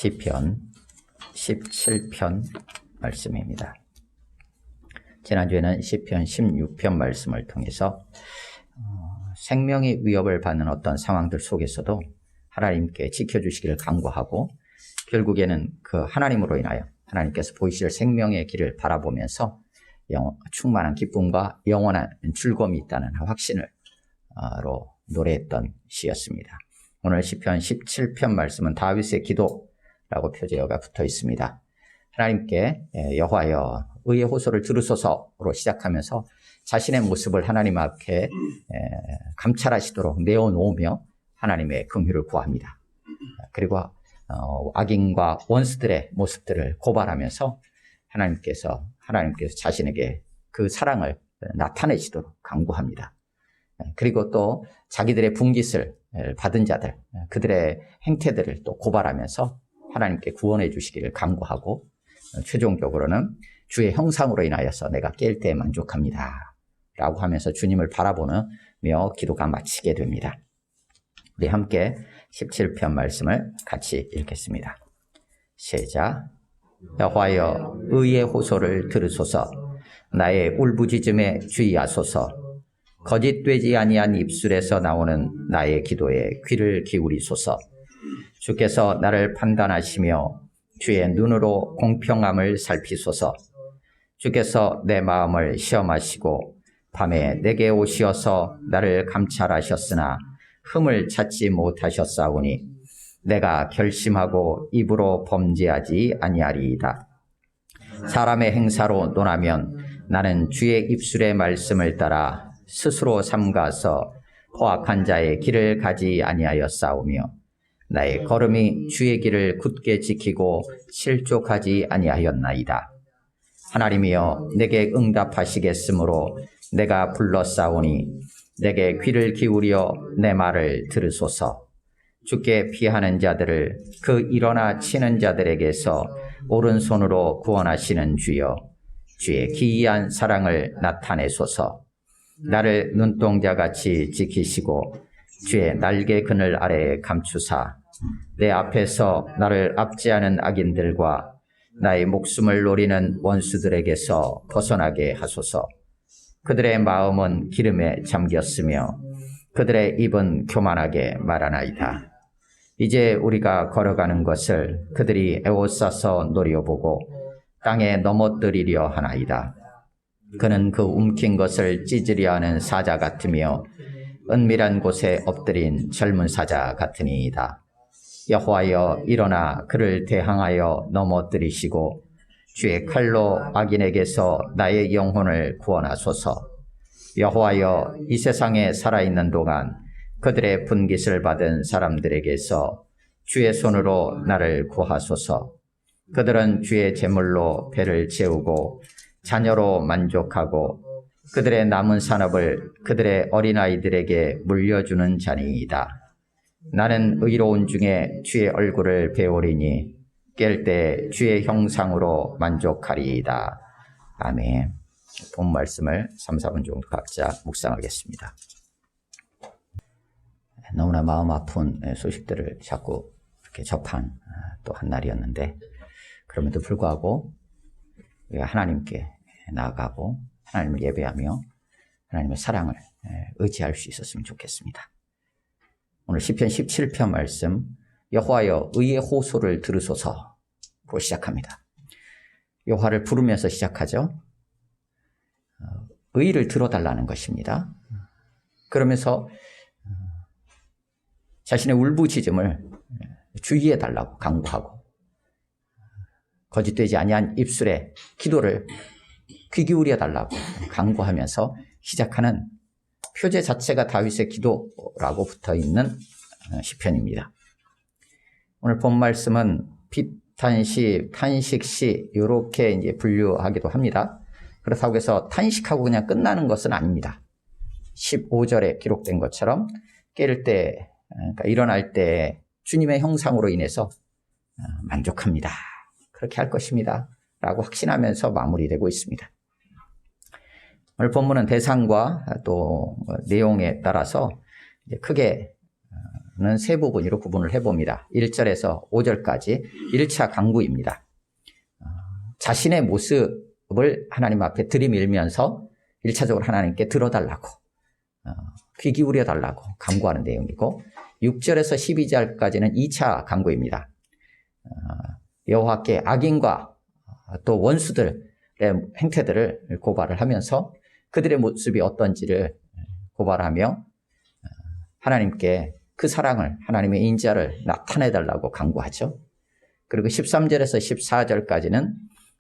시편 17편 말씀입니다. 지난주에는 시편 16편 말씀을 통해서 생명의 위협을 받는 어떤 상황들 속에서도 하나님께 지켜주시기를 간구하고, 결국에는 그 하나님으로 인하여 하나님께서 보이실 생명의 길을 바라보면서 충만한 기쁨과 영원한 즐거움이 있다는 확신으로 노래했던 시였습니다. 오늘 시편 17편 말씀은 다윗의 기도라고 표제어가 붙어 있습니다. 하나님께 여호와여 의의 호소를 들으소서로 시작하면서 자신의 모습을 하나님 앞에 감찰하시도록 내어놓으며 하나님의 긍휼을 구합니다. 그리고 악인과 원수들의 모습들을 고발하면서 하나님께서 자신에게 그 사랑을 나타내시도록 간구합니다. 그리고 또 자기들의 분깃을 받은 자들, 그들의 행태들을 또 고발하면서 하나님께 구원해 주시기를 간구하고, 최종적으로는 주의 형상으로 인하여서 내가 깰 때 만족합니다 라고 하면서 주님을 바라보며 기도가 마치게 됩니다. 우리 함께 17편 말씀을 같이 읽겠습니다. 시작. 여호와여 의의 호소를 들으소서. 나의 울부짖음에 주의하소서. 거짓되지 아니한 입술에서 나오는 나의 기도에 귀를 기울이소서. 주께서 나를 판단하시며 주의 눈으로 공평함을 살피소서. 주께서 내 마음을 시험하시고 밤에 내게 오시어서 나를 감찰하셨으나 흠을 찾지 못하셨사오니 내가 결심하고 입으로 범죄하지 아니하리이다. 사람의 행사로 논하면 나는 주의 입술의 말씀을 따라 스스로 삼가서 포악한 자의 길을 가지 아니하였사오며 나의 걸음이 주의 길을 굳게 지키고 실족하지 아니하였나이다. 하나님이여 내게 응답하시겠으므로 내가 불렀사오니 내게 귀를 기울여 내 말을 들으소서. 주께 피하는 자들을 그 일어나 치는 자들에게서 오른손으로 구원하시는 주여, 주의 기이한 사랑을 나타내소서. 나를 눈동자같이 지키시고 주의 날개 그늘 아래에 감추사 내 앞에서 나를 압제하는 악인들과 나의 목숨을 노리는 원수들에게서 벗어나게 하소서. 그들의 마음은 기름에 잠겼으며 그들의 입은 교만하게 말하나이다. 이제 우리가 걸어가는 것을 그들이 에워싸서 노려보고 땅에 넘어뜨리려 하나이다. 그는 그 움킨 것을 찢으려 하는 사자 같으며 은밀한 곳에 엎드린 젊은 사자 같으니이다. 여호와여 일어나 그를 대항하여 넘어뜨리시고 주의 칼로 악인에게서 나의 영혼을 구원하소서. 여호와여 이 세상에 살아있는 동안 그들의 분깃을 받은 사람들에게서 주의 손으로 나를 구하소서. 그들은 주의 제물로 배를 채우고 자녀로 만족하고 그들의 남은 산업을 그들의 어린아이들에게 물려주는 자니이다. 나는 의로운 중에 주의 얼굴을 배우리니 깰 때 주의 형상으로 만족하리이다. 아멘. 본 말씀을 3, 4분 정도 각자 묵상하겠습니다. 너무나 마음 아픈 소식들을 자꾸 이렇게 접한 또 한 날이었는데, 그럼에도 불구하고 우리가 하나님께 나아가고 하나님을 예배하며 하나님의 사랑을 의지할 수 있었으면 좋겠습니다. 오늘 시편 17편 말씀, 여호와여 의의 호소를 들으소서로 시작합니다. 여호와를 부르면서 시작하죠. 의를 들어달라는 것입니다. 그러면서 자신의 울부짖음을 주의해달라고 간구하고, 거짓되지 아니한 입술의 기도를 귀 기울여 달라고 간구하면서 시작하는 표제 자체가 다윗의 기도라고 붙어있는 시편입니다. 오늘 본 말씀은 비탄시, 탄식시 이렇게 이제 분류하기도 합니다. 그렇다고 해서 탄식하고 그냥 끝나는 것은 아닙니다. 15절에 기록된 것처럼 깰 때, 그러니까 일어날 때 주님의 형상으로 인해서 만족합니다. 그렇게 할 것입니다 라고 확신하면서 마무리되고 있습니다. 오늘 본문은 대상과 또 내용에 따라서 크게 세 부분으로 구분을 해봅니다. 1절에서 5절까지 1차 강구입니다. 자신의 모습을 하나님 앞에 들이밀면서 1차적으로 하나님께 들어달라고, 귀 기울여 달라고 강구하는 내용이고, 6절에서 12절까지는 2차 강구입니다. 여호와께 악인과 또 원수들의 행태들을 고발을 하면서 그들의 모습이 어떤지를 고발하며 하나님께 그 사랑을, 하나님의 인자를 나타내달라고 강구하죠. 그리고 13절에서 14절까지는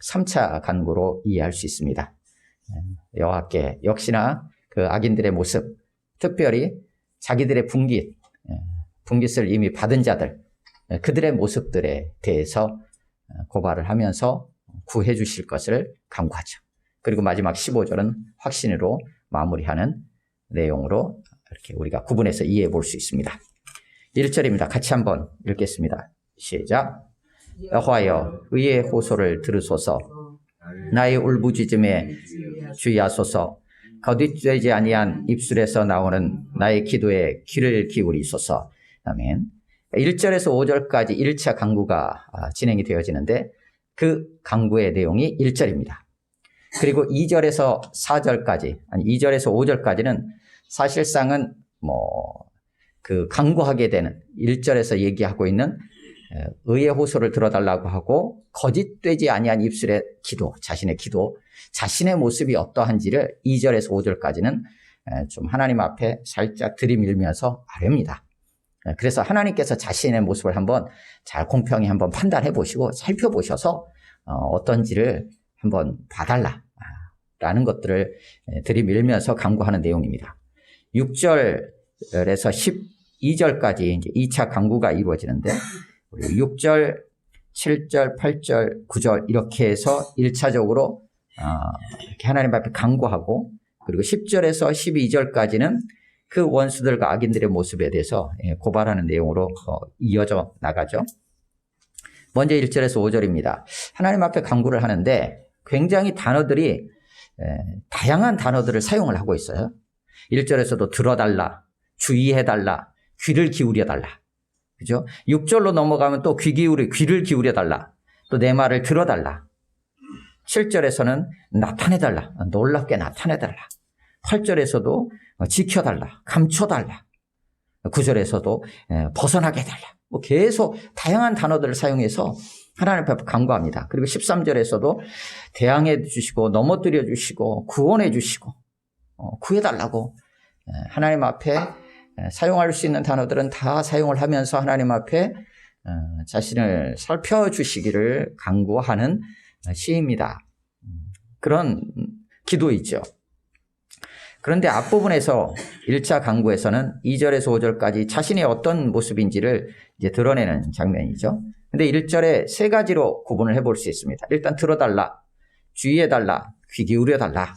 3차 간구로 이해할 수 있습니다. 여호와께 역시나 그 악인들의 모습, 특별히 자기들의 분깃을 이미 받은 자들, 그들의 모습들에 대해서 고발을 하면서 구해 주실 것을 간구하죠. 그리고 마지막 15절은 확신으로 마무리하는 내용으로 이렇게 우리가 구분해서 이해해 볼 수 있습니다. 1절입니다. 같이 한번 읽겠습니다. 시작. 여호와여 의의 호소를 들으소서. 나의 울부짖음에 주의하소서. 거짓되지 아니한 입술에서 나오는 나의 기도에 귀를 기울이소서. 아멘. 1절에서 5절까지 1차 강구가 진행이 되어지는데 그 강구의 내용이 1절입니다. 그리고 2절에서 4절까지, 아니 2절에서 5절까지는 사실상은 그 강구하게 되는 1절에서 얘기하고 있는 의의 호소를 들어달라고 하고 거짓되지 아니한 입술의 기도, 자신의 기도, 자신의 모습이 어떠한지를 2절에서 5절까지는 좀 하나님 앞에 살짝 들이밀면서 아뢰입니다. 그래서 하나님께서 자신의 모습을 한번 잘 공평히 한번 판단해 보시고 살펴보셔서 어떤지를 한번 봐달라라는 것들을 들이밀면서 강구하는 내용입니다. 6절에서 12절까지 이제 2차 강구가 이루어지는데 6절, 7절, 8절, 9절 이렇게 해서 1차적으로 이렇게 하나님 앞에 강구하고 그리고 10절에서 12절까지는 그 원수들과 악인들의 모습에 대해서 고발하는 내용으로 이어져 나가죠. 먼저 1절에서 5절입니다. 하나님 앞에 강구를 하는데 굉장히 단어들이 다양한 단어들을 사용을 하고 있어요. 1절에서도 들어달라, 주의해달라, 귀를 기울여달라. 그죠? 6절로 넘어가면 또 귀를 기울여달라. 또 내 말을 들어달라. 7절에서는 나타내달라. 놀랍게 나타내달라. 8절에서도 지켜달라. 감춰달라. 9절에서도 벗어나게 해달라. 계속 다양한 단어들을 사용해서 하나님 앞에 간구합니다. 그리고 13절에서도 대항해 주시고 넘어뜨려 주시고 구원해 주시고 구해달라고 하나님 앞에 사용할 수 있는 단어들은 다 사용을 하면서 하나님 앞에 자신을 살펴주시기를 간구하는 시입니다. 그런 기도이죠. 그런데 앞부분에서 1차 강구에서는 2절에서 5절까지 자신의 어떤 모습인지를 이제 드러내는 장면이죠. 근데 1절에 세 가지로 구분을 해볼 수 있습니다. 일단 들어달라, 주의해달라, 귀 기울여달라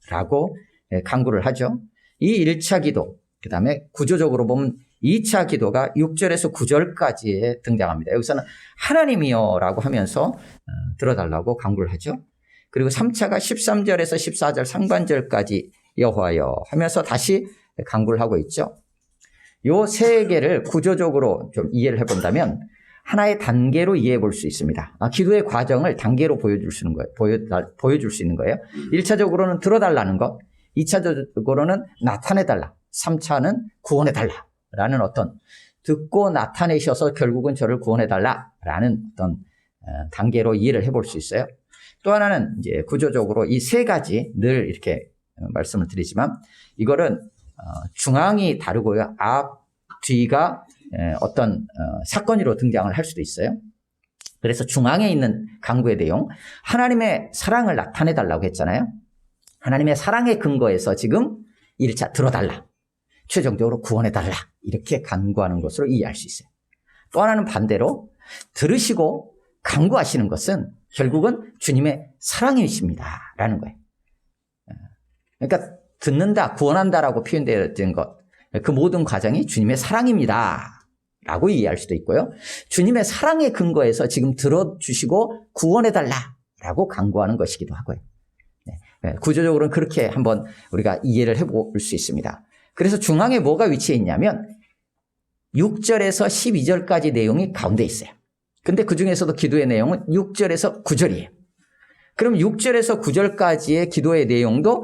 라고 강구를 하죠. 이 1차 기도, 그 다음에 구조적으로 보면 2차 기도가 6절에서 9절까지에 등장합니다. 여기서는 하나님이여 라고 하면서 들어달라고 강구를 하죠. 그리고 3차가 13절에서 14절 상반절까지 여호와여 하면서 다시 강구를 하고 있죠. 요 세 개를 구조적으로 좀 이해를 해본다면 하나의 단계로 이해해 볼 수 있습니다. 기도의 과정을 단계로 보여줄 수 있는 거예요. 1차적으로는 들어달라는 것, 2차적으로는 나타내달라, 3차는 구원해달라라는 어떤 듣고 나타내셔서 결국은 저를 구원해달라라는 어떤 단계로 이해를 해볼 수 있어요. 또 하나는 이제 구조적으로 이 세 가지 늘 이렇게 말씀을 드리지만 이거는 중앙이 다르고요. 앞, 뒤가 어떤 사건으로 등장을 할 수도 있어요. 그래서 중앙에 있는 강구의 내용, 하나님의 사랑을 나타내달라고 했잖아요. 하나님의 사랑의 근거에서 지금 1차 들어달라, 최종적으로 구원해달라 이렇게 간구하는 것으로 이해할 수 있어요. 또 하나는 반대로 들으시고 간구하시는 것은 결국은 주님의 사랑이십니다 라는 거예요. 그러니까 듣는다, 구원한다라고 표현되어진 것, 그 모든 과정이 주님의 사랑입니다 라고 이해할 수도 있고요. 주님의 사랑의 근거에서 지금 들어주시고 구원해달라라고 간구하는 것이기도 하고요. 구조적으로는 그렇게 한번 우리가 이해를 해볼 수 있습니다. 그래서 중앙에 뭐가 위치해 있냐면 6절에서 12절까지 내용이 가운데 있어요. 근데 그 중에서도 기도의 내용은 6절에서 9절이에요. 그럼 6절에서 9절까지의 기도의 내용도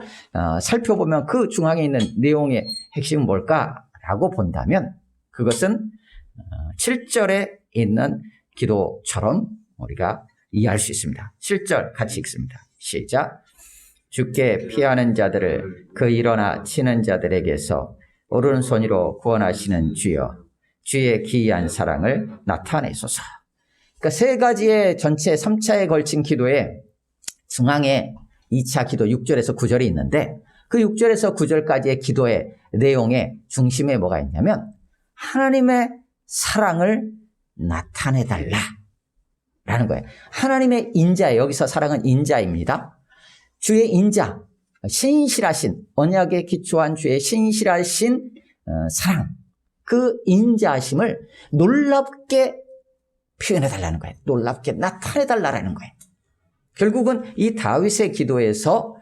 살펴보면 그 중앙에 있는 내용의 핵심은 뭘까라고 본다면 그것은 7절에 있는 기도처럼 우리가 이해할 수 있습니다. 7절 같이 읽습니다. 시작. 주께 피하는 자들을 그 일어나 치는 자들에게서 오른손으로 구원하시는 주여, 주의 기이한 사랑을 나타내소서. 그러니까 세 가지의 전체 3차에 걸친 기도에 중앙에 2차 기도 6절에서 9절이 있는데 그 6절에서 9절까지의 기도의 내용의 중심에 뭐가 있냐면 하나님의 사랑을 나타내달라 라는 거예요. 하나님의 인자예요. 여기서 사랑은 인자입니다. 주의 인자, 신실하신, 언약에 기초한 주의 신실하신 사랑, 그 인자하심을 놀랍게 표현해달라는 거예요. 놀랍게 나타내달라는 거예요. 결국은 이 다윗의 기도에서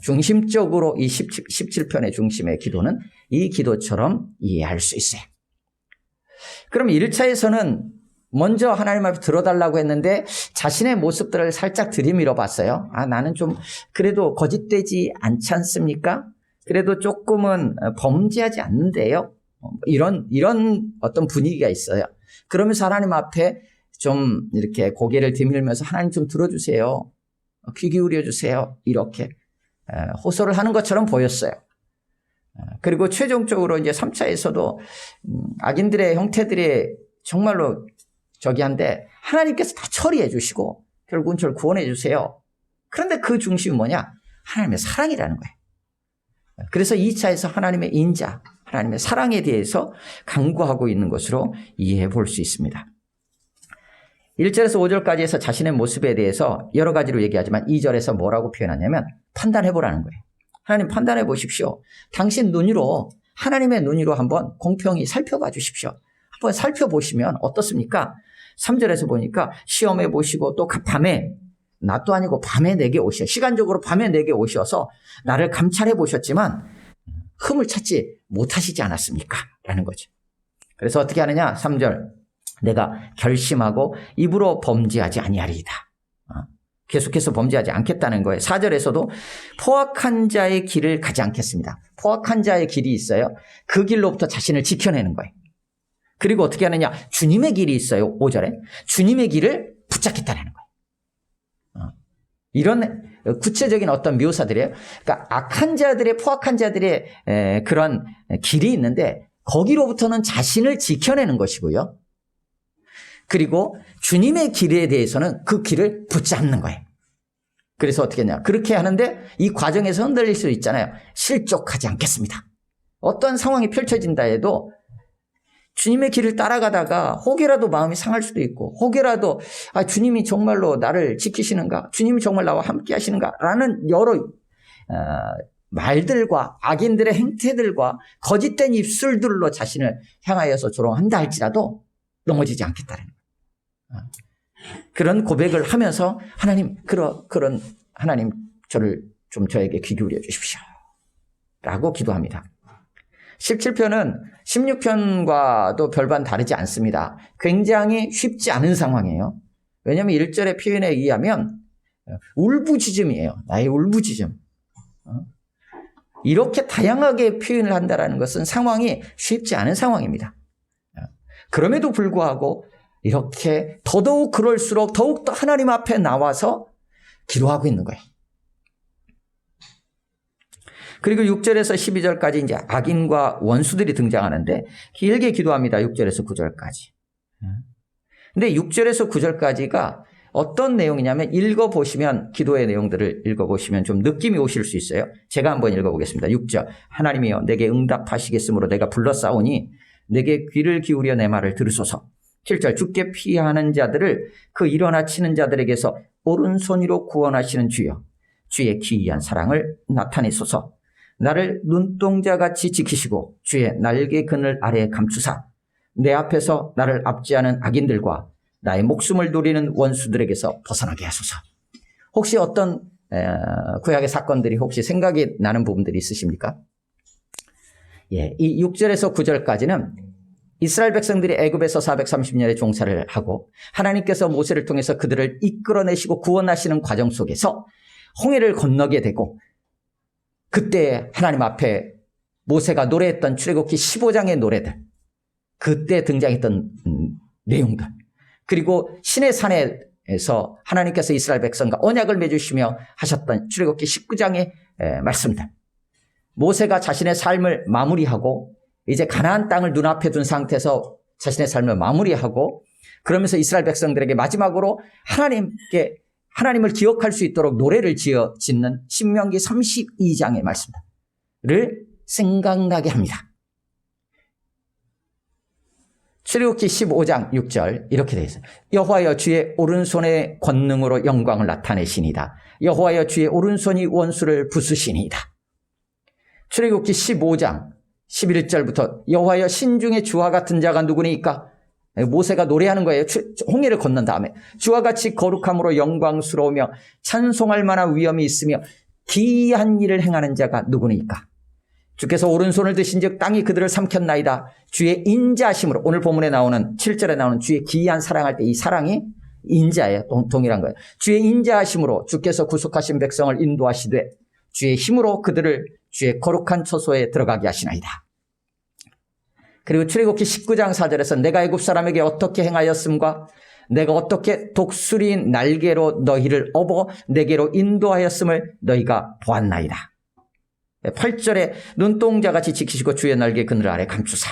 중심적으로 이 17편의 중심의 기도는 이 기도처럼 이해할 수 있어요. 그럼 1차에서는 먼저 하나님 앞에 들어달라고 했는데 자신의 모습들을 살짝 들이밀어 봤어요. 나는 좀 그래도 거짓되지 않지 않습니까? 그래도 조금은 범죄하지 않는데요. 이런 어떤 분위기가 있어요. 그러면서 하나님 앞에 좀 이렇게 고개를 들밀면서 하나님 좀 들어주세요. 귀 기울여 주세요. 이렇게 호소를 하는 것처럼 보였어요. 그리고 최종적으로 이제 3차에서도 악인들의 형태들이 정말로 저기 한데 하나님께서 다 처리해 주시고 결국은 저를 구원해 주세요. 그런데 그 중심이 뭐냐? 하나님의 사랑이라는 거예요. 그래서 2차에서 하나님의 인자, 하나님의 사랑에 대해서 강구하고 있는 것으로 이해해 볼 수 있습니다. 1절에서 5절까지 해서 자신의 모습에 대해서 여러 가지로 얘기하지만 2절에서 뭐라고 표현하냐면 판단해 보라는 거예요. 하나님 판단해 보십시오. 당신 눈으로 하나님의 눈으로 한번 공평히 살펴봐 주십시오. 한번 살펴보시면 어떻습니까? 3절에서 보니까 시험해 보시고 또 밤에 낮도 아니고 밤에 내게 오셔 시간적으로 밤에 내게 오셔서 나를 감찰해 보셨지만 흠을 찾지 못하시지 않았습니까? 라는 거죠. 그래서 어떻게 하느냐? 3절 내가 결심하고 입으로 범죄하지 아니하리이다. 계속해서 범죄하지 않겠다는 거예요. 4절에서도 포악한 자의 길을 가지 않겠습니다. 포악한 자의 길이 있어요. 그 길로부터 자신을 지켜내는 거예요. 그리고 어떻게 하느냐? 주님의 길이 있어요. 5절에. 주님의 길을 붙잡겠다는 거예요. 이런 구체적인 어떤 묘사들이에요. 그러니까 악한 자들의, 포악한 자들의 그런 길이 있는데 거기로부터는 자신을 지켜내는 것이고요. 그리고 주님의 길에 대해서는 그 길을 붙잡는 거예요. 그래서 어떻게 했냐? 그렇게 하는데 이 과정에서 흔들릴 수 있잖아요. 실족하지 않겠습니다. 어떤 상황이 펼쳐진다 해도 주님의 길을 따라가다가 혹여라도 마음이 상할 수도 있고 혹여라도 주님이 정말로 나를 지키시는가? 주님이 정말 나와 함께 하시는가? 라는 여러 말들과 악인들의 행태들과 거짓된 입술들로 자신을 향하여서 조롱한다 할지라도 넘어지지 않겠다는 거예요. 그런 고백을 하면서 하나님 그런 하나님 저에게 귀 기울여 주십시오 라고 기도합니다. 17편은 16편과도 별반 다르지 않습니다. 굉장히 쉽지 않은 상황이에요. 왜냐하면 1절의 표현에 의하면 울부짖음이에요. 나의 울부짖음. 이렇게 다양하게 표현을 한다는 것은 상황이 쉽지 않은 상황입니다. 그럼에도 불구하고 이렇게 더더욱 그럴수록 더욱더 하나님 앞에 나와서 기도하고 있는 거예요. 그리고 6절에서 12절까지 이제 악인과 원수들이 등장하는데 길게 기도합니다. 6절에서 9절까지. 근데 6절에서 9절까지가 어떤 내용이냐면 읽어보시면 기도의 내용들을 읽어보시면 좀 느낌이 오실 수 있어요. 제가 한번 읽어보겠습니다. 6절 하나님이여 내게 응답하시겠으므로 내가 불렀사오니 내게 귀를 기울여 내 말을 들으소서. 7절 주께 피하는 자들을 그 일어나 치는 자들에게서 오른손으로 구원하시는 주여 주의 기이한 사랑을 나타내소서. 나를 눈동자같이 지키시고 주의 날개 그늘 아래에 감추사 내 앞에서 나를 압제하는 악인들과 나의 목숨을 노리는 원수들에게서 벗어나게 하소서. 혹시 어떤 구약의 사건들이 혹시 생각이 나는 부분들이 있으십니까? 예, 이 6절에서 9절까지는 이스라엘 백성들이 애굽에서 430년의 종살이를 하고 하나님께서 모세를 통해서 그들을 이끌어내시고 구원하시는 과정 속에서 홍해를 건너게 되고, 그때 하나님 앞에 모세가 노래했던 출애굽기 15장의 노래들, 그때 등장했던 내용들, 그리고 시내 산에서 하나님께서 이스라엘 백성과 언약을 맺으시며 하셨던 출애굽기 19장의 말씀들, 모세가 자신의 삶을 마무리하고 이제 가나안 땅을 눈앞에 둔 상태에서 자신의 삶을 마무리하고, 그러면서 이스라엘 백성들에게 마지막으로 하나님을 기억할 수 있도록 노래를 짓는 신명기 32장의 말씀들을 생각나게 합니다. 출애굽기 15장 6절 이렇게 되어 있어요. 여호와여 주의 오른손의 권능으로 영광을 나타내시니이다. 여호와여 주의 오른손이 원수를 부수시니이다. 출애굽기 15장 11절부터 여호와여 신중에 주와 같은 자가 누구니까? 모세가 노래하는 거예요. 홍해를 건넌 다음에 주와 같이 거룩함으로 영광스러우며 찬송할 만한 위엄이 있으며 기이한 일을 행하는 자가 누구니까? 주께서 오른손을 드신 즉 땅이 그들을 삼켰나이다. 주의 인자하심으로, 오늘 본문에 나오는 7절에 나오는 주의 기이한 사랑할 때 이 사랑이 인자예요. 동일한 거예요. 주의 인자하심으로 주께서 구속하신 백성을 인도하시되 주의 힘으로 그들을 주의 거룩한 처소에 들어가게 하시나이다. 그리고 출애굽기 19장 4절에서 내가 애굽 사람에게 어떻게 행하였음과 내가 어떻게 독수리 날개로 너희를 업어 내게로 인도하였음을 너희가 보았나이다. 8절에 눈동자같이 지키시고 주의 날개 그늘 아래 감추사.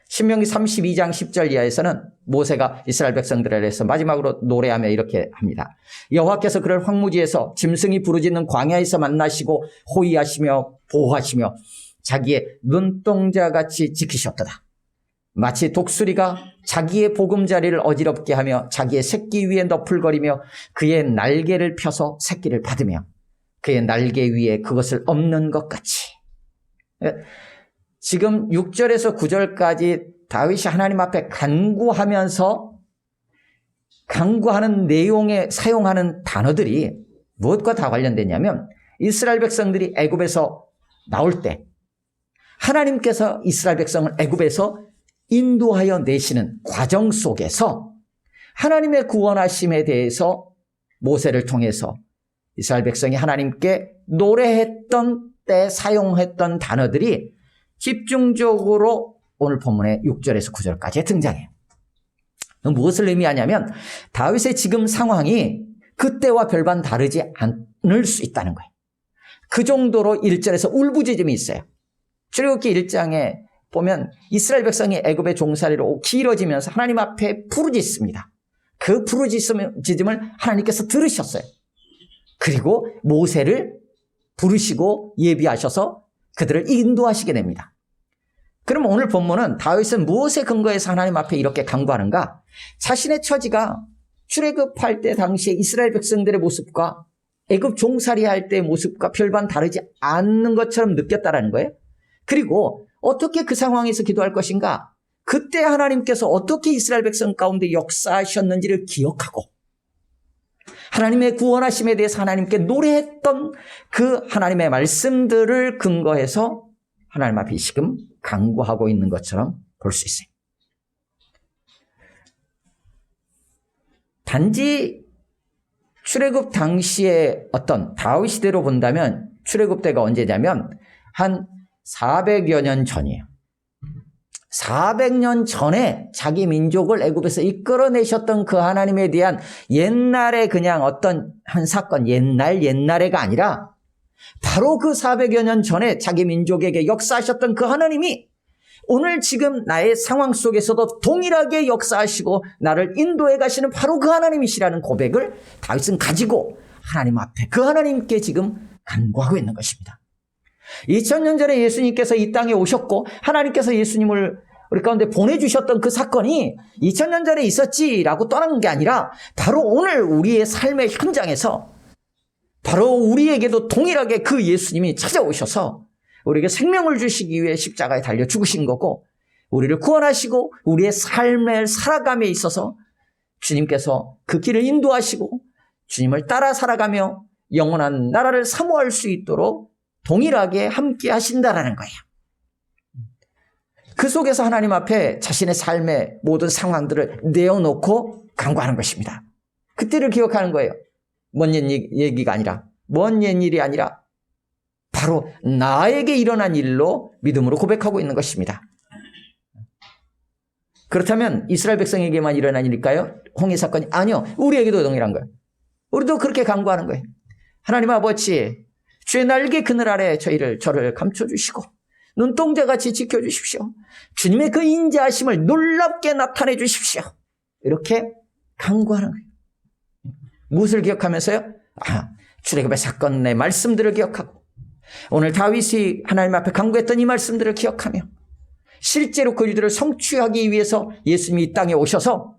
신명기 32장 10절 이하에서는 모세가 이스라엘 백성들에 대해서 마지막으로 노래하며 이렇게 합니다. 여호와께서 그를 황무지에서 짐승이 부르짖는 광야에서 만나시고 호위하시며 보호하시며 자기의 눈동자같이 지키셨도다. 마치 독수리가 자기의 보금자리를 어지럽게 하며 자기의 새끼 위에 너풀거리며 그의 날개를 펴서 새끼를 받으며 그의 날개 위에 그것을 엎는 것 같이. 지금 6절에서 9절까지 다윗이 하나님 앞에 간구하는 내용에 사용하는 단어들이 무엇과 다 관련되냐면, 이스라엘 백성들이 애굽에서 나올 때 하나님께서 이스라엘 백성을 애굽에서 인도하여 내시는 과정 속에서 하나님의 구원하심에 대해서 모세를 통해서 이스라엘 백성이 하나님께 노래했던 때 사용했던 단어들이 집중적으로 오늘 본문의 6절에서 9절까지 등장해요. 무엇을 의미하냐면 다윗의 지금 상황이 그때와 별반 다르지 않을 수 있다는 거예요. 그 정도로 1절에서 울부짖음이 있어요. 출애굽기 1장에 보면 이스라엘 백성이 애굽의 종살이로 길어지면서 하나님 앞에 부르짖습니다. 그 부르짖음을 하나님께서 들으셨어요. 그리고 모세를 부르시고 예비하셔서 그들을 인도하시게 됩니다. 그럼 오늘 본문은 다윗은 무엇에 근거해서 하나님 앞에 이렇게 간구하는가? 자신의 처지가 출애굽할 때 당시에 이스라엘 백성들의 모습과 애굽 종살이할 때의 모습과 별반 다르지 않는 것처럼 느꼈다라는 거예요. 그리고 어떻게 그 상황에서 기도할 것인가? 그때 하나님께서 어떻게 이스라엘 백성 가운데 역사하셨는지를 기억하고 하나님의 구원하심에 대해서 하나님께 노래했던 그 하나님의 말씀들을 근거해서 하나님 앞에 지금 간구하고 있는 것처럼 볼 수 있어요. 단지 출애굽 당시에 어떤 다윗 시대로 본다면 출애굽 때가 언제냐면 한 400여 년 전이에요. 400년 전에 자기 민족을 애굽에서 이끌어내셨던 그 하나님에 대한 옛날에 그냥 어떤 한 사건, 옛날에가 아니라 바로 그 400여 년 전에 자기 민족에게 역사하셨던 그 하나님이 오늘 지금 나의 상황 속에서도 동일하게 역사하시고 나를 인도해 가시는 바로 그 하나님이시라는 고백을 다윗은 가지고 하나님 앞에 그 하나님께 지금 간구하고 있는 것입니다. 2000년 전에 예수님께서 이 땅에 오셨고 하나님께서 예수님을 우리 가운데 보내주셨던 그 사건이 2000년 전에 있었지라고 떠난 게 아니라 바로 오늘 우리의 삶의 현장에서 바로 우리에게도 동일하게 그 예수님이 찾아오셔서 우리에게 생명을 주시기 위해 십자가에 달려 죽으신 거고 우리를 구원하시고 우리의 삶을 살아감에 있어서 주님께서 그 길을 인도하시고 주님을 따라 살아가며 영원한 나라를 사모할 수 있도록 동일하게 함께 하신다라는 거예요. 그 속에서 하나님 앞에 자신의 삶의 모든 상황들을 내어놓고 간구하는 것입니다. 그때를 기억하는 거예요. 먼 얘기가 아니라, 먼 옛일이 아니라 바로 나에게 일어난 일로 믿음으로 고백하고 있는 것입니다. 그렇다면 이스라엘 백성에게만 일어난 일일까요? 홍해 사건이? 아니요. 우리에게도 동일한 거예요. 우리도 그렇게 간구하는 거예요. 하나님 아버지, 주의 날개 그늘 아래 저를 감춰주시고 눈동자같이 지켜주십시오. 주님의 그 인자하심을 놀랍게 나타내 주십시오. 이렇게 간구하는 거예요. 무엇을 기억하면서요? 출애굽의 사건의 말씀들을 기억하고 오늘 다윗이 하나님 앞에 간구했던 이 말씀들을 기억하며 실제로 그 일들을 성취하기 위해서 예수님이 이 땅에 오셔서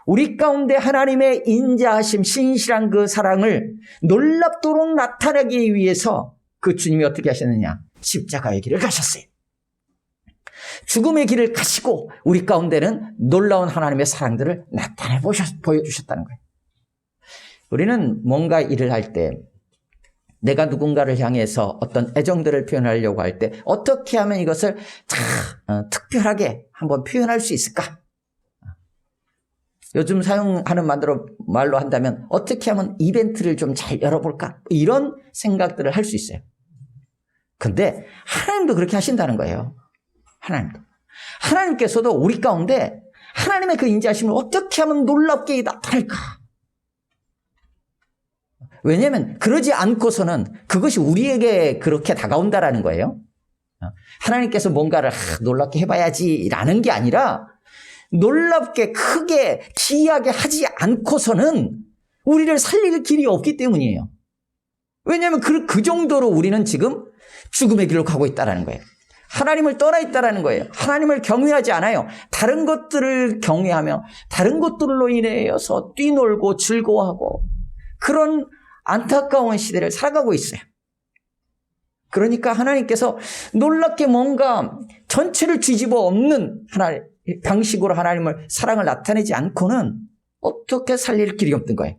우리 가운데 하나님의 인자하심, 신실한 그 사랑을 놀랍도록 나타내기 위해서 그 주님이 어떻게 하셨느냐? 십자가의 길을 가셨어요. 죽음의 길을 가시고 우리 가운데는 놀라운 하나님의 사랑들을 나타내 보여주셨다는 거예요. 우리는 뭔가 일을 할 때 내가 누군가를 향해서 어떤 애정들을 표현하려고 할 때 어떻게 하면 이것을 특별하게 한번 표현할 수 있을까? 요즘 사용하는 말로 한다면 어떻게 하면 이벤트를 좀 잘 열어볼까? 이런 생각들을 할 수 있어요. 근데 하나님도 그렇게 하신다는 거예요. 하나님께서도 우리 가운데 하나님의 그 인자하심을 어떻게 하면 놀랍게 나타낼까? 왜냐하면 그러지 않고서는 그것이 우리에게 그렇게 다가온다라는 거예요. 하나님께서 뭔가를 놀랍게 해봐야지라는 게 아니라 놀랍게 크게 기이하게 하지 않고서는 우리를 살릴 길이 없기 때문이에요. 왜냐하면 그 정도로 우리는 지금 죽음의 길로 가고 있다는 거예요. 하나님을 떠나 있다는 거예요. 하나님을 경외하지 않아요. 다른 것들을 경외하며 다른 것들로 인해서 뛰놀고 즐거워하고 그런 안타까운 시대를 살아가고 있어요. 그러니까 하나님께서 놀랍게 뭔가 전체를 뒤집어 엎는 방식으로 하나님을 사랑을 나타내지 않고는 어떻게 살릴 길이 없는 거예요.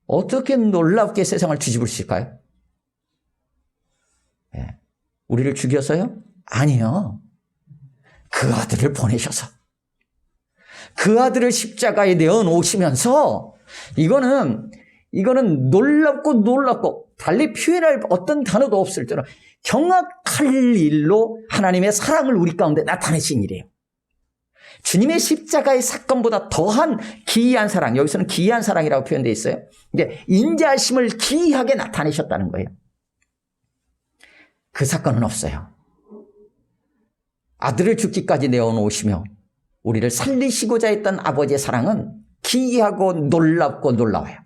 어떻게 놀랍게 세상을 뒤집으실까요? 우리를 죽여서요? 아니요. 그 아들을 보내셔서 그 아들을 십자가에 내어놓으시면서 이거는 놀랍고 달리 표현할 어떤 단어도 없을 때는 경악할 일로 하나님의 사랑을 우리 가운데 나타내신 일이에요. 주님의 십자가의 사건보다 더한 기이한 사랑, 여기서는 기이한 사랑이라고 표현되어 있어요. 이게 인자하심을 기이하게 나타내셨다는 거예요. 그 사건은 없어요. 아들을 죽기까지 내어놓으시며 우리를 살리시고자 했던 아버지의 사랑은 기이하고 놀랍고 놀라워요.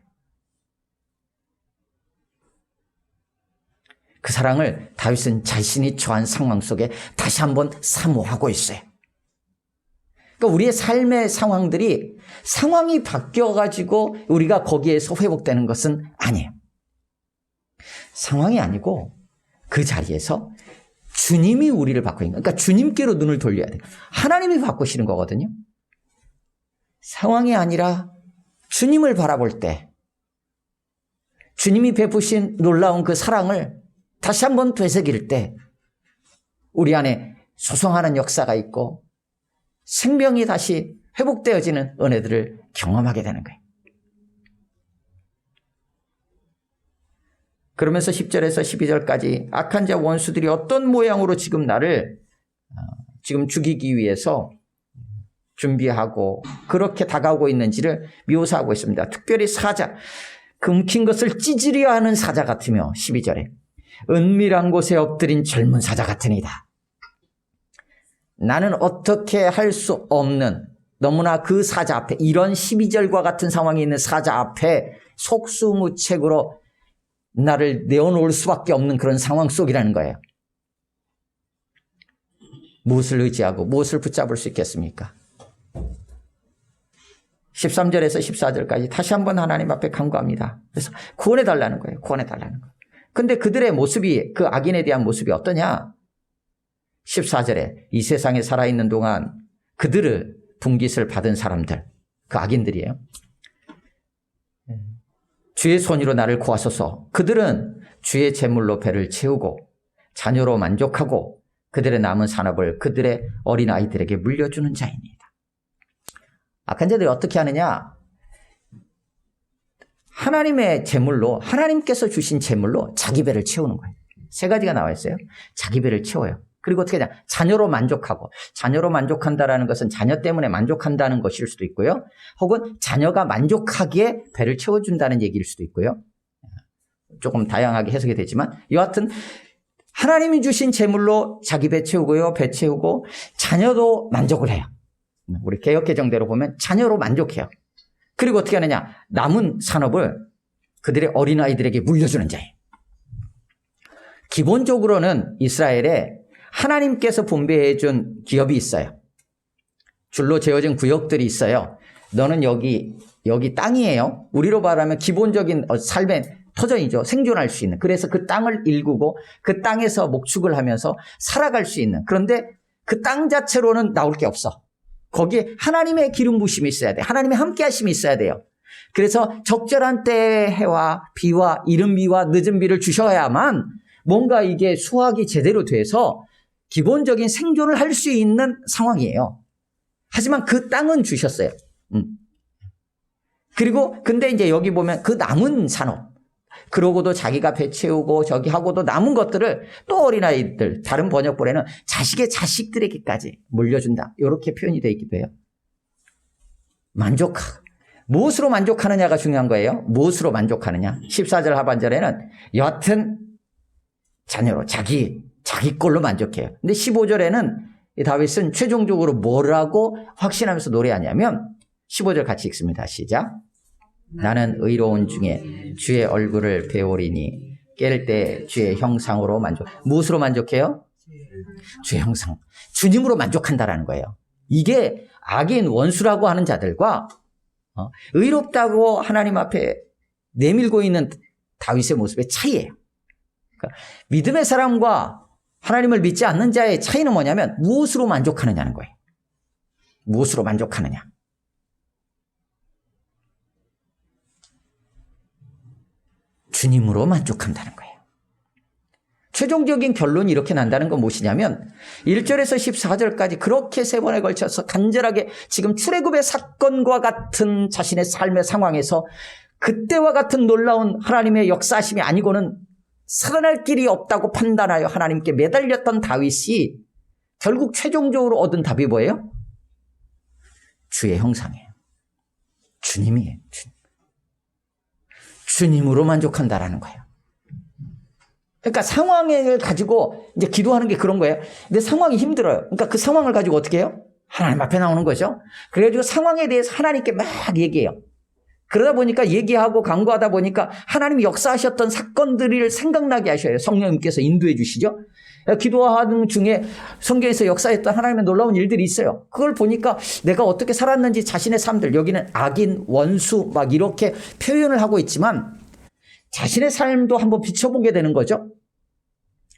그 사랑을 다윗은 자신이 처한 상황 속에 다시 한번 사모하고 있어요. 그러니까 우리의 삶의 상황이 바뀌어가지고 우리가 거기에서 회복되는 것은 아니에요. 상황이 아니고 그 자리에서 주님이 우리를 바꾸는 거예요. 그러니까 주님께로 눈을 돌려야 돼요. 하나님이 바꾸시는 거거든요. 상황이 아니라 주님을 바라볼 때 주님이 베푸신 놀라운 그 사랑을 다시 한번 되새길 때 우리 안에 소성하는 역사가 있고 생명이 다시 회복되어지는 은혜들을 경험하게 되는 거예요. 그러면서 10절에서 12절까지 악한 자 원수들이 어떤 모양으로 지금 나를 지금 죽이기 위해서 준비하고 그렇게 다가오고 있는지를 묘사하고 있습니다. 특별히 사자, 금킨 것을 찢으려 하는 사자 같으며 12절에 은밀한 곳에 엎드린 젊은 사자 같으니다. 나는 어떻게 할 수 없는 너무나 그 사자 앞에 이런 12절과 같은 상황이 있는 사자 앞에 속수무책으로 나를 내어놓을 수밖에 없는 그런 상황 속이라는 거예요. 무엇을 의지하고 무엇을 붙잡을 수 있겠습니까? 13절에서 14절까지 다시 한번 하나님 앞에 간구합니다. 그래서 구원해달라는 거예요. 구원해달라는 거예요. 근데 그들의 모습이, 그 악인에 대한 모습이 어떠냐? 14절에 이 세상에 살아있는 동안 그들을 분깃을 받은 사람들, 그 악인들이에요. 주의 손으로 나를 구하소서. 그들은 주의 제물로 배를 채우고 자녀로 만족하고 그들의 남은 산업을 그들의 어린아이들에게 물려주는 자입니다. 악한 자들이 어떻게 하느냐? 하나님의 재물로, 하나님께서 주신 재물로 자기 배를 채우는 거예요. 세 가지가 나와 있어요. 자기 배를 채워요. 그리고 어떻게 하냐? 자녀로 만족하고, 자녀로 만족한다라는 것은 자녀 때문에 만족한다는 것일 수도 있고요. 혹은 자녀가 만족하기에 배를 채워준다는 얘기일 수도 있고요. 조금 다양하게 해석이 되지만 여하튼 하나님이 주신 재물로 자기 배 채우고요. 배 채우고 자녀도 만족을 해요. 우리 개역개정대로 보면 자녀로 만족해요. 그리고 어떻게 하느냐? 남은 산업을 그들의 어린아이들에게 물려주는 자예요. 기본적으로는 이스라엘에 하나님께서 분배해 준 기업이 있어요. 줄로 재어진 구역들이 있어요. 너는 여기 땅이에요. 우리로 말하면 기본적인 삶의 터전이죠. 생존할 수 있는. 그래서 그 땅을 일구고 그 땅에서 목축을 하면서 살아갈 수 있는. 그런데 그 땅 자체로는 나올 게 없어. 거기에 하나님의 기름 부심이 있어야 돼. 하나님의 함께 하심이 있어야 돼요. 그래서 적절한 때에 해와 비와 이른 비와 늦은 비를 주셔야만 뭔가 이게 수확이 제대로 돼서 기본적인 생존을 할 수 있는 상황이에요. 하지만 그 땅은 주셨어요. 그리고 근데 이제 여기 보면 그 남은 산업, 그러고도 자기가 배 채우고 저기 하고도 남은 것들을 또 어린아이들, 다른 번역본에는 자식의 자식들에게까지 물려준다. 이렇게 표현이 되어 있기도 해요. 무엇으로 만족하느냐가 중요한 거예요. 무엇으로 만족하느냐. 14절 하반절에는 여하튼 자녀로 자기 걸로 만족해요. 근데 15절에는 다윗은 최종적으로 뭐라고 확신하면서 노래하냐면 15절 같이 읽습니다. 시작. 나는 의로운 중에 주의 얼굴을 배우리니 깰 때 주의 형상으로 만족. 무엇으로 만족해요? 주의 형상. 주님으로 만족한다라는 거예요. 이게 악인 원수라고 하는 자들과 의롭다고 하나님 앞에 내밀고 있는 다윗의 모습의 차이예요. 그러니까 믿음의 사람과 하나님을 믿지 않는 자의 차이는 뭐냐면 무엇으로 만족하느냐는 거예요. 무엇으로 만족하느냐. 주님으로 만족한다는 거예요. 최종적인 결론이 이렇게 난다는 건 무엇이냐면 1절에서 14절까지 그렇게 세 번에 걸쳐서 간절하게 지금 출애굽의 사건과 같은 자신의 삶의 상황에서 그때와 같은 놀라운 하나님의 역사하심이 아니고는 살아날 길이 없다고 판단하여 하나님께 매달렸던 다윗이 결국 최종적으로 얻은 답이 뭐예요? 주의 형상이에요. 주님이에요. 주님으로 만족한다라는 거예요. 그러니까 상황을 가지고 이제 기도하는 게 그런 거예요. 근데 상황이 힘들어요. 그러니까 그 상황을 가지고 어떻게 해요? 하나님 앞에 나오는 거죠. 그래가지고 상황에 대해서 하나님께 막 얘기해요. 그러다 보니까 얘기하고 강구하다 보니까 하나님이 역사하셨던 사건들을 생각나게 하셔요. 성령님께서 인도해 주시죠. 기도하는 중에 성경에서 역사했던 하나님의 놀라운 일들이 있어요. 그걸 보니까 내가 어떻게 살았는지 자신의 삶들, 여기는 악인, 원수 막 이렇게 표현을 하고 있지만 자신의 삶도 한번 비춰보게 되는 거죠.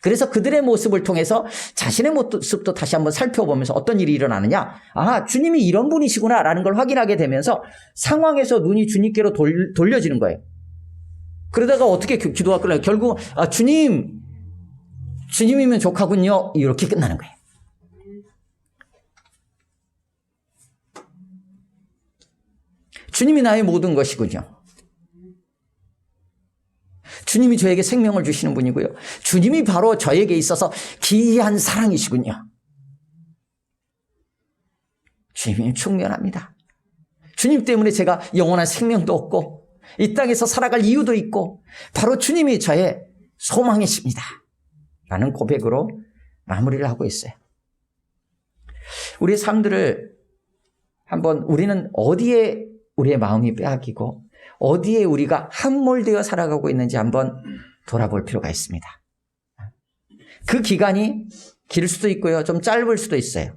그래서 그들의 모습을 통해서 자신의 모습도 다시 한번 살펴보면서 어떤 일이 일어나느냐. 아, 주님이 이런 분이시구나 라는 걸 확인하게 되면서 상황에서 눈이 주님께로 돌려지는 거예요. 그러다가 어떻게 기도가 끝나요? 결국 주님이면 족하군요. 이렇게 끝나는 거예요. 주님이 나의 모든 것이군요. 주님이 저에게 생명을 주시는 분이고요. 주님이 바로 저에게 있어서 기이한 사랑이시군요. 주님이 충만합니다. 주님 때문에 제가 영원한 생명도 얻고 이 땅에서 살아갈 이유도 있고 바로 주님이 저의 소망이십니다. 라는 고백으로 마무리를 하고 있어요. 우리의 삶들을 한번 우리는 어디에 우리의 마음이 빼앗기고 어디에 우리가 함몰되어 살아가고 있는지 한번 돌아볼 필요가 있습니다. 그 기간이 길 수도 있고요. 좀 짧을 수도 있어요.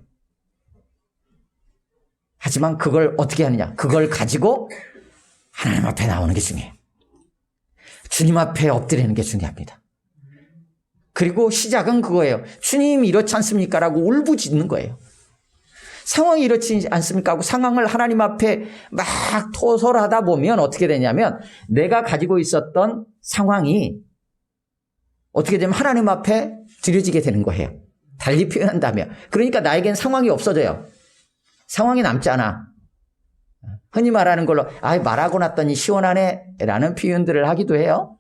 하지만 그걸 어떻게 하느냐. 그걸 가지고 하나님 앞에 나오는 게 중요해요. 주님 앞에 엎드리는 게 중요합니다. 그리고 시작은 그거예요. 주님 이렇지 않습니까? 라고 울부짖는 거예요. 상황이 이렇지 않습니까? 하고 상황을 하나님 앞에 막 토설하다 보면 어떻게 되냐면 내가 가지고 있었던 상황이 어떻게 되면 하나님 앞에 드려지게 되는 거예요. 달리 표현한다며. 그러니까 나에겐 상황이 없어져요. 상황이 남잖아. 흔히 말하는 걸로 말하고 났더니 시원하네 라는 표현들을 하기도 해요.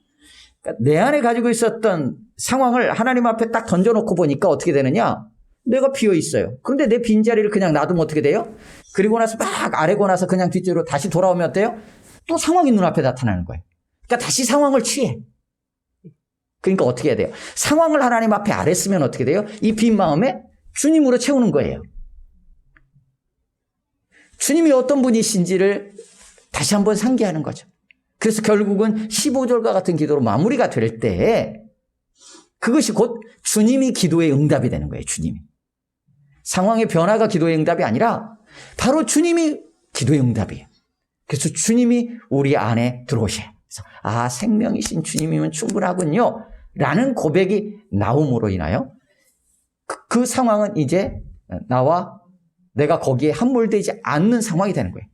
그러니까 내 안에 가지고 있었던 상황을 하나님 앞에 딱 던져놓고 보니까 어떻게 되느냐? 내가 비어 있어요. 그런데 내 빈자리를 그냥 놔두면 어떻게 돼요? 그리고 나서 막 아래고 나서 그냥 뒷쪽으로 다시 돌아오면 어때요? 또 상황이 눈앞에 나타나는 거예요. 그러니까 다시 상황을 취해. 그러니까 어떻게 해야 돼요? 상황을 하나님 앞에 아랬으면 어떻게 돼요? 이 빈 마음에 주님으로 채우는 거예요. 주님이 어떤 분이신지를 다시 한번 상기하는 거죠. 그래서 결국은 15절과 같은 기도로 마무리가 될 때 그것이 곧 주님이 기도의 응답이 되는 거예요. 주님이. 상황의 변화가 기도의 응답이 아니라 바로 주님이 기도의 응답이에요. 그래서 주님이 우리 안에 들어오셔요. 그래서 생명이신 주님이면 충분하군요 라는 고백이 나옴으로 인하여 그 상황은 이제 나와 내가 거기에 함몰되지 않는 상황이 되는 거예요.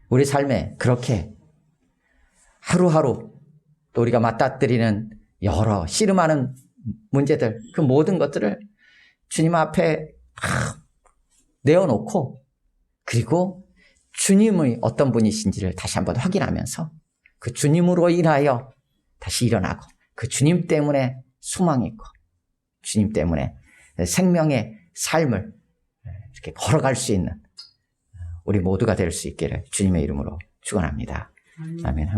우리 삶에 그렇게 하루하루 또 우리가 맞닥뜨리는 여러 씨름하는 문제들, 그 모든 것들을 주님 앞에 내어놓고 그리고 주님의 어떤 분이신지를 다시 한번 확인하면서 그 주님으로 인하여 다시 일어나고 그 주님 때문에 소망이 있고 주님 때문에 생명의 삶을 이렇게 걸어갈 수 있는 우리 모두가 될 수 있기를 주님의 이름으로 축원합니다. 아멘.